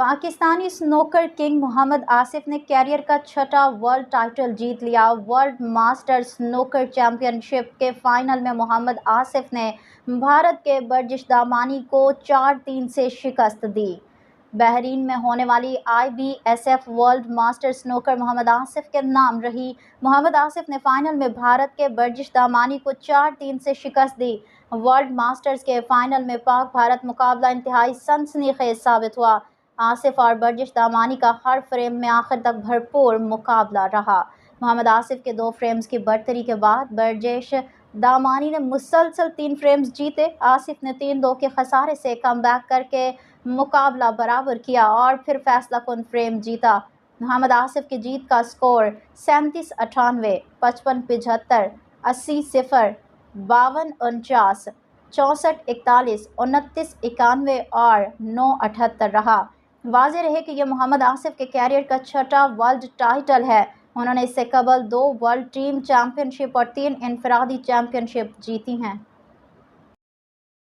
Pakistani snooker king محمد آصف نے career کا چھٹا ورلڈ ٹائٹل جیت لیا۔ ورلڈ ماسٹر سنوکر چیمپئن شپ کے فائنل میں محمد آصف نے بھارت کے برجش دامانی کو 4-3 سے شکست دی۔ بحرین میں ہونے والی IBSF ورلڈ ماسٹر سنوکر محمد آصف کے نام رہی۔ محمد آصف نے فائنل میں بھارت کے برجش دامانی کو 4-3 سے شکست دی۔ ورلڈ ماسٹرز کے فائنل میں پاک بھارت مقابلہ انتہائی سنسنی خیز ثابت ہوا۔ آصف اور برجش دامانی کا ہر فریم میں آخر تک بھرپور مقابلہ رہا۔ محمد آصف کے 2 فریمز کی برتری کے بعد برجش دامانی نے مسلسل 3 فریمز جیتے۔ آصف نے 3-2 کے خسارے سے کم بیک کر کے مقابلہ برابر کیا اور پھر فیصلہ کن فریم جیتا۔ محمد آصف کی جیت کا سکور 37-98، 55-75، 80-0، 52-49، 64-41، 29-91 اور 9-78 رہا۔ واضح رہے کہ یہ محمد آصف کے کیریئر کا چھٹا ورلڈ ٹائٹل ہے۔ انہوں نے اس سے قبل 2 ورلڈ ٹیم چیمپئن شپ اور 3 انفرادی چیمپئن شپ جیتی ہیں۔